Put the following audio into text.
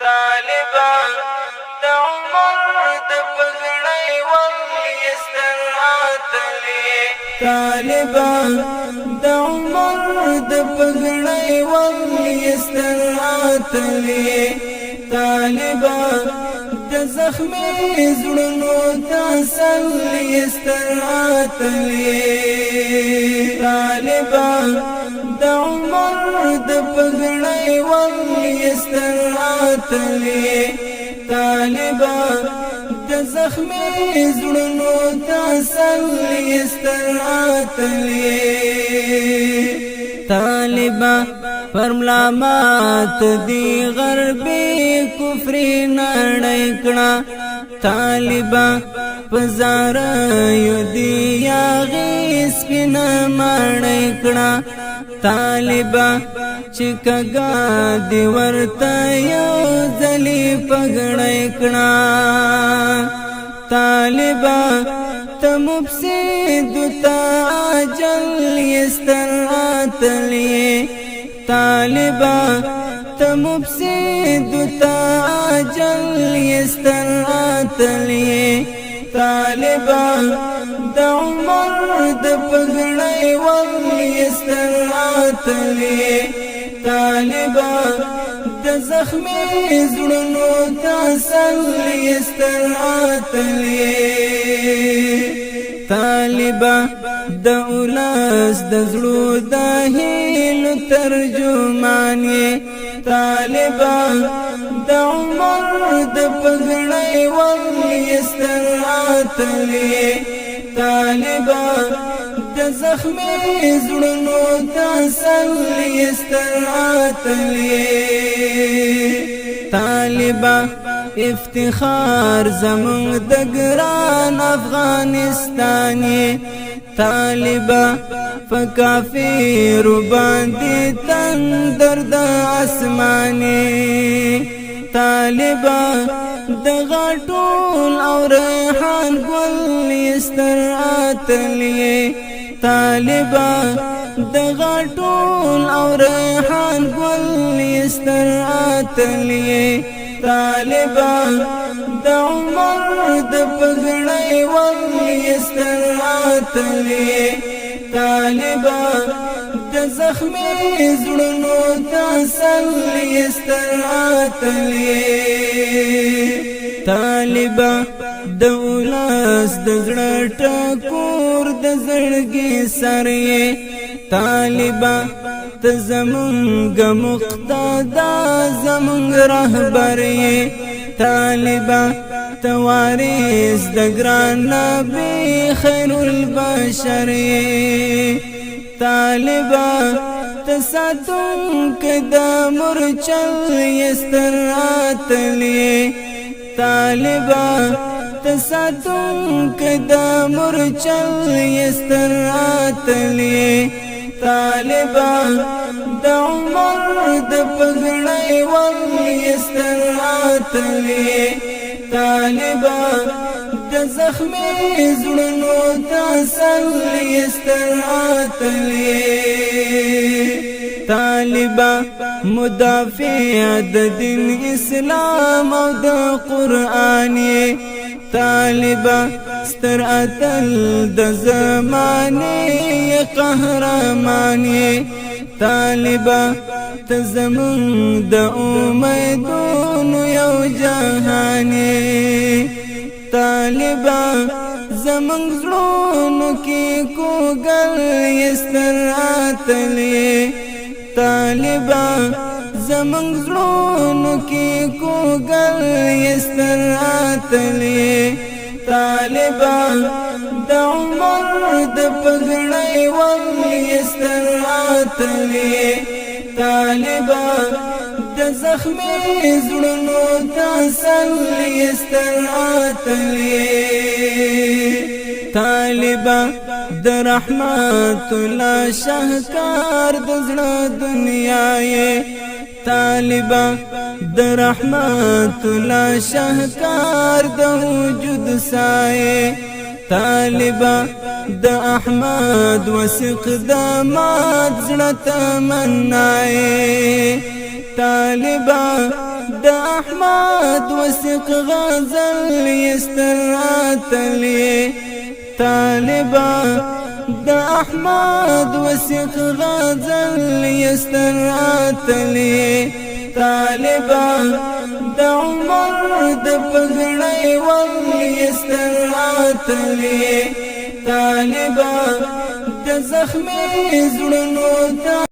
طالبان د عمر د پګړۍ ولستر اتلې طالبان د عمر د پګړۍ ولستر اتلې طالبان د زخمي زړونو تسلی استر اتلې طالبان د عمر د پګړۍ ولستر اتلې طالبان د زخمي زړونو تسلی استر اتلې طالبان فرملا مات دی غربي کفر نړۍ کړه طالبان پزار یو دی یاغي سپینه مړۍ کړه طالبان چې کګا دی ورته یو ځلې پګړۍ کړه طالبان ته مفسد تا اجل یستر اتلې طالبان ته مفسد تا اجل یستر اتلې طالبان د عمر د پګړۍ ولستر اتلې طالبان د زخمي زړونو تسلی استر اتلې طالبان د اولس د زړو د هیلو ترجمان یې طالبان د عمر د پګړۍ ولستر اتلې طالبان د زخمي زړونو تسلی استر اتلې طالبان افتخار زمونږ د ګران افغانستان طالبان فکافر باندې تندر د اسمان طالبان د غټول او ریحان ګل استر اتلې طالبان د غټول او ریحان ګل استر اتلې طالبان د عمر د پګړۍ ولستر اتلې طالبان د زخمي زړونو تسلی استر اتلې طالبان د ولس د زړه ټکور د زړګي سر یې طالبان ته زمونږ مقتدا زمونږ رهبر یې طالبان ته وارث د ګران نبی خیر البشر یې طالبان ته ساتونکی د مورچل یستر اتلې طالبان ته ساتونکی د مورچل یستر اتلې طالبان د عمر د پګړۍ ولستر اتلې طالبان د زخمي زړونو تسلی استر اتلې طالبان مدافع د دین اسلام او د قرآن طالبان ستر اتل د زمانه قهرمان طالبان ته زمون د امیدونو یو جهان طالبان زمون زړونو کې کوګل یستر اتلې طالبان زمون زړونو کې کوګل یستر اتلې طالبان د عمر د پګړۍ ولستر اتلې طالبان د زخمي زړونو تسلی استر اتلې طالبان د رحمت الله شهکار د زړه دنیا یې طالبان د رحمت الله شهکار د وجود سایه طالبان د احمد وثق د مات زړه تمنای طالبان د د احمد وثیق غزل یستر اتلی طالبا د احمد وثیق غزل یستر اتلی طالبا د عمر د پګړۍ ول یستر اتلی طالبا د زخمی زړونو ته